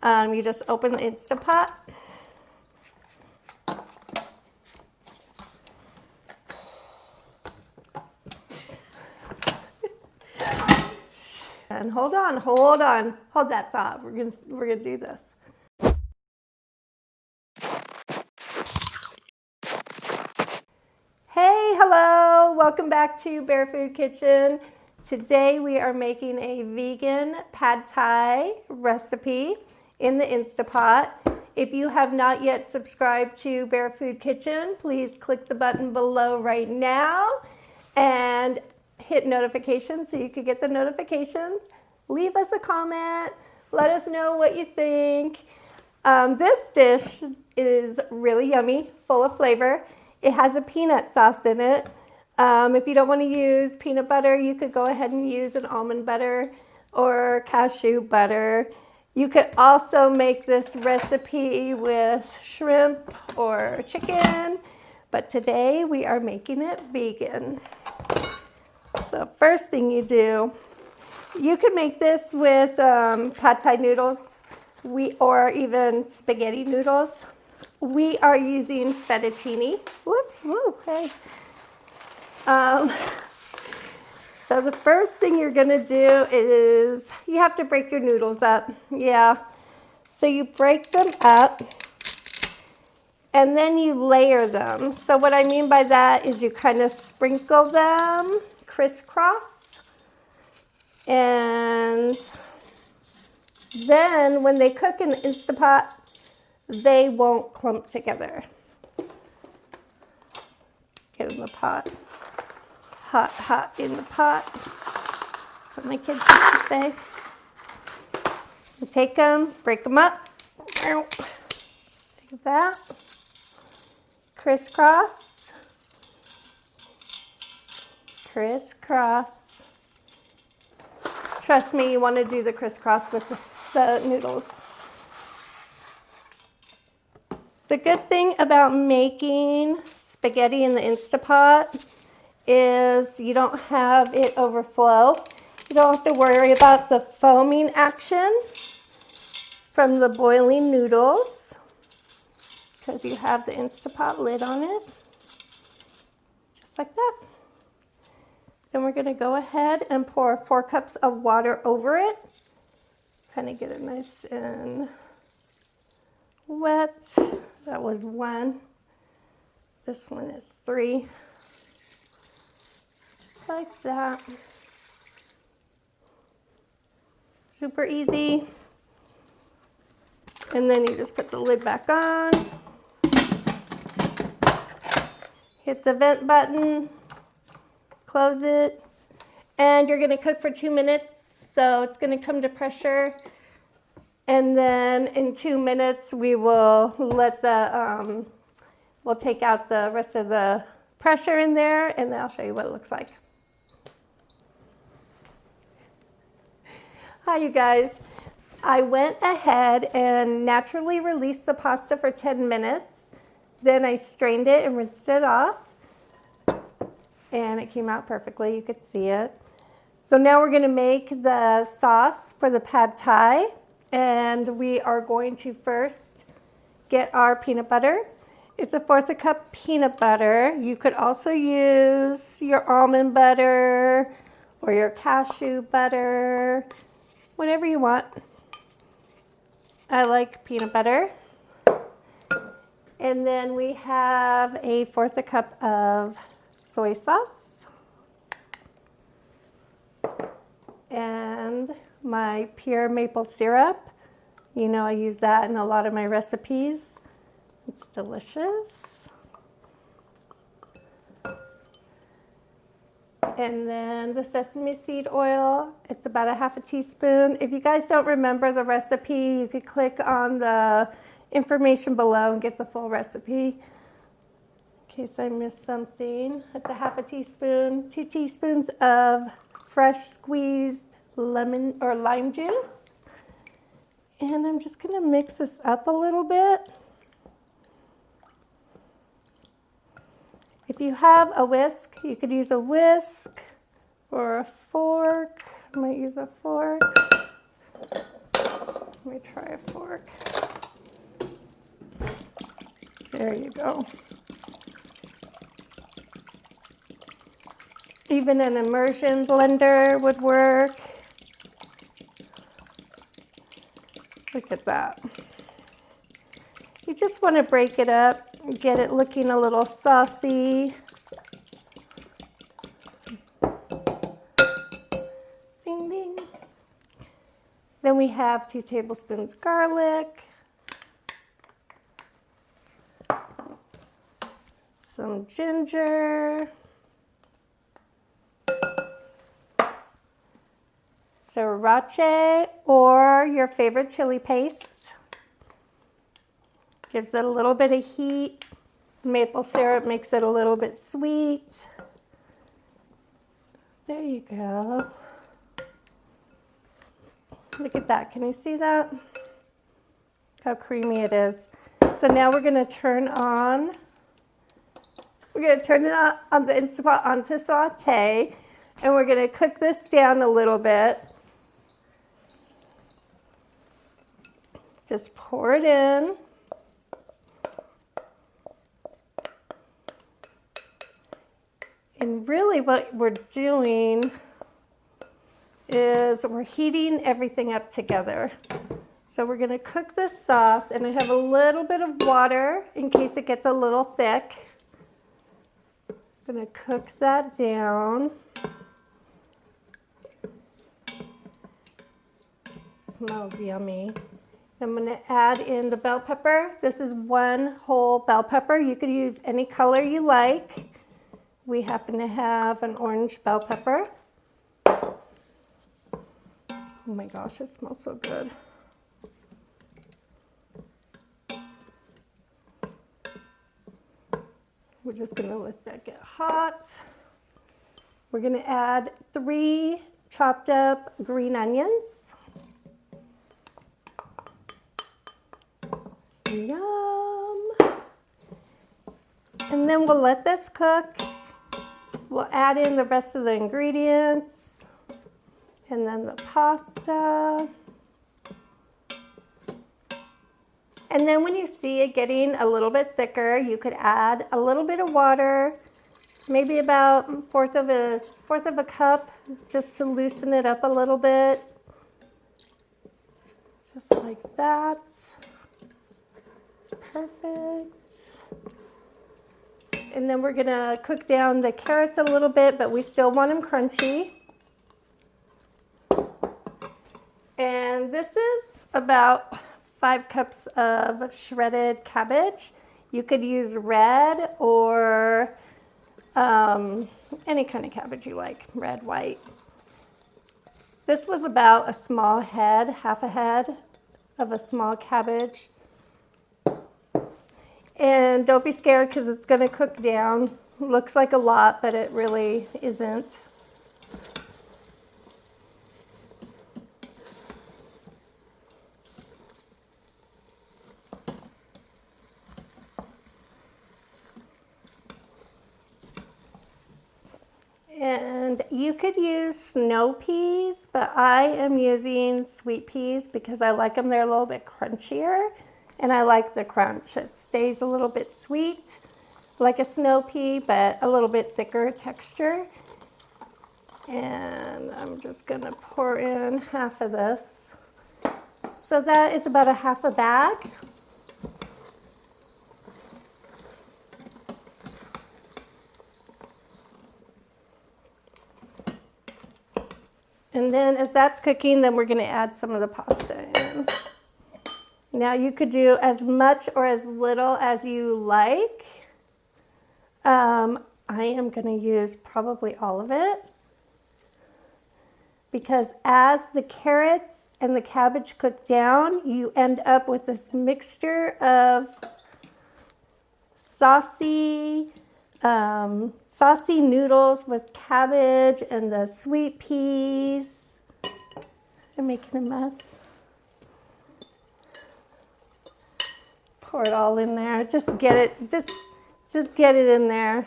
You just open the Instant Pot. And hold on, hold that thought. We're gonna do this. Hey, hello, welcome back to Bear Food Kitchen. Today we are making a vegan pad thai recipe in the Instapot. If you have not yet subscribed to Bear Food Kitchen, please click the button below right now and hit notifications so you can get the notifications. Leave us a comment. Let us know what you think. This dish is really yummy, full of flavor. It has a peanut sauce in it. If you don't want to use peanut butter, you could go ahead and use an almond butter or cashew butter. You could also make this recipe with shrimp or chicken, but today we are making it vegan. So first thing you do, you could make this with pad thai noodles or even spaghetti noodles. We are using fettuccine. Whoops, whoa, hey. So the first thing you're gonna do is you have to break your noodles up. Yeah. So you break them up and then you layer them. So what I mean by that is you kind of sprinkle them crisscross. And then when they cook in the Instant Pot, they won't clump together. Get in the pot. Hot, hot in the pot. That's what my kids used to say. You take them, break them up. Like that. Crisscross. Crisscross. Trust me, you want to do the crisscross with the noodles. The good thing about making spaghetti in the Instant Pot is you don't have it overflow. You don't have to worry about the foaming action from the boiling noodles because you have the Instant Pot lid on it, just like that. Then we're gonna go ahead and pour 4 cups of water over it. Kind of get it nice and wet. That was 1. This one is 3. Just like that. Super easy. And then you just put the lid back on. Hit the vent button. Close it. And you're gonna cook for 2 minutes. So it's gonna come to pressure. And then in 2 minutes, we will let the, we'll take out the rest of the pressure in there, and then I'll show you what it looks like. Hi, you guys. I went ahead and naturally released the pasta for 10 minutes. Then I strained it and rinsed it off. And it came out perfectly. You could see it. So now we're going to make the sauce for the pad thai. And we are going to first get our peanut butter. It's a 1/4 cup peanut butter. You could also use your almond butter or your cashew butter, whatever you want. I like peanut butter. And then we have a 1/4 cup of soy sauce. And my pure maple syrup. You know I use that in a lot of my recipes. It's delicious. And then the sesame seed oil, it's about a 1/2 teaspoon. If you guys don't remember the recipe, you could click on the information below and get the full recipe. In case I missed something, it's a 1/2 teaspoon, 2 teaspoons of fresh squeezed lemon or lime juice. And I'm just gonna mix this up a little bit. If you have a whisk, you could use a whisk or a fork. I might use a fork. Let me try a fork. There you go. Even an immersion blender would work. Look at that. You just want to break it up, get it looking a little saucy. Ding, ding. Then we have 2 tablespoons garlic, some ginger, sriracha or your favorite chili paste. Gives it a little bit of heat. Maple syrup makes it a little bit sweet. There you go. Look at that. Can you see that? How creamy it is. So now we're going to turn on. We're going to turn it on the Instant Pot onto saute, and we're going to cook this down a little bit. Just pour it in. And really what we're doing is we're heating everything up together. So we're going to cook this sauce, and I have a little bit of water in case it gets a little thick. I'm going to cook that down. Smells yummy. I'm going to add in the bell pepper. This is 1 whole bell pepper. You could use any color you like. We happen to have an orange bell pepper. Oh my gosh, it smells so good. We're just going to let that get hot. We're going to add 3 chopped up green onions. Yum. And then we'll let this cook. We'll add in the rest of the ingredients and then the pasta. And then when you see it getting a little bit thicker, you could add a little bit of water, maybe about a fourth of a cup, just to loosen it up a little bit. Just like that. Perfect. And then we're gonna cook down the carrots a little bit, but we still want them crunchy. And this is about 5 cups of shredded cabbage. You could use red or any kind of cabbage you like, red, white. This was about a small head, half a head of a small cabbage. And don't be scared because it's going to cook down. Looks like a lot, but it really isn't. And you could use snow peas, but I am using sweet peas because I like them. They're a little bit crunchier. And I like the crunch. It stays a little bit sweet, like a snow pea, but a little bit thicker texture. And I'm just gonna pour in half of this. So that is about a half a bag. And then as that's cooking, then we're gonna add some of the pasta in. Now you could do as much or as little as you like. I am going to use probably all of it because as the carrots and the cabbage cook down, you end up with this mixture of saucy noodles with cabbage and the sweet peas. I'm making a mess. Pour it all in there. Just get it. Just get it in there.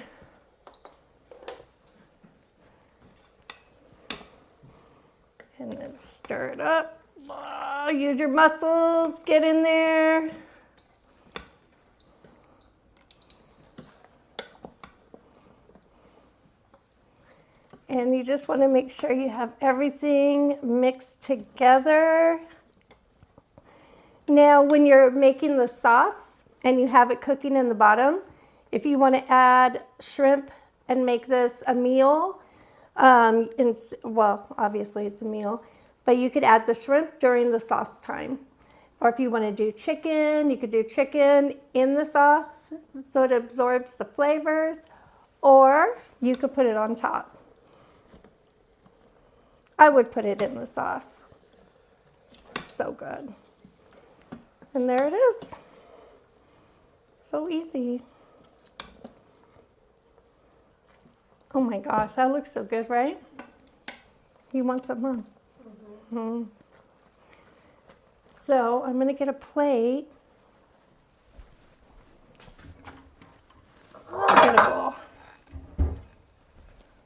And then stir it up. Oh, Use your muscles, get in there. And you just want to make sure you have everything mixed together. Now, when you're making the sauce and you have it cooking in the bottom, if you want to add shrimp and make this a meal, well, obviously it's a meal, but you could add the shrimp during the sauce time. Or if you want to do chicken, you could do chicken in the sauce so it absorbs the flavors, or you could put it on top. I would put it in the sauce. It's so good. And there it is. So easy. Oh my gosh, that looks so good, right? You want some, huh? Mm-hmm. So I'm gonna get a plate. I'll get a bowl.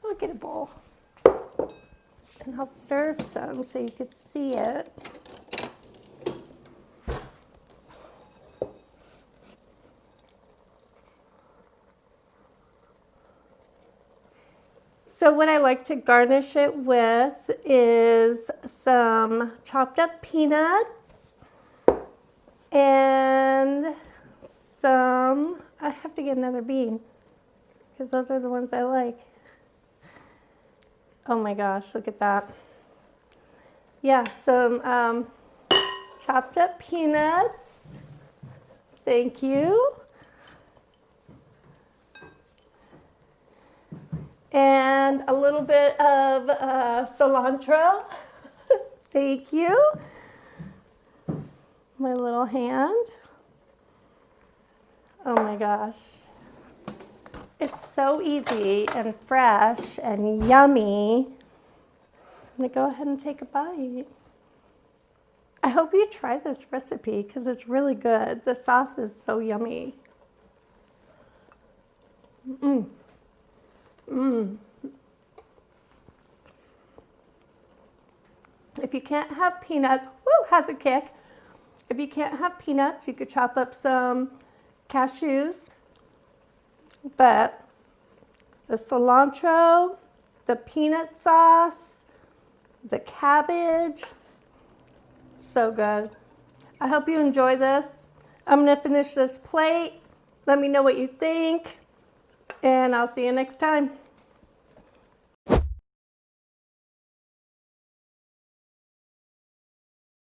I'll get a bowl. And I'll serve some so you could see it. So what I like to garnish it with is some chopped up peanuts and some, I have to get another bean because those are the ones I like. Oh my gosh, look at that. Yeah, some chopped up peanuts. Thank you. And a little bit of cilantro. Thank you. My little hand. Oh my gosh. It's so easy and fresh and yummy. I'm gonna go ahead and take a bite. I hope you try this recipe because it's really good. The sauce is so yummy. Mmm. Mmm. If you can't have peanuts, woo, has a kick. If you can't have peanuts, you could chop up some cashews. But the cilantro, the peanut sauce, the cabbage, so good. I hope you enjoy this. I'm gonna finish this plate. Let me know what you think, and I'll see you next time.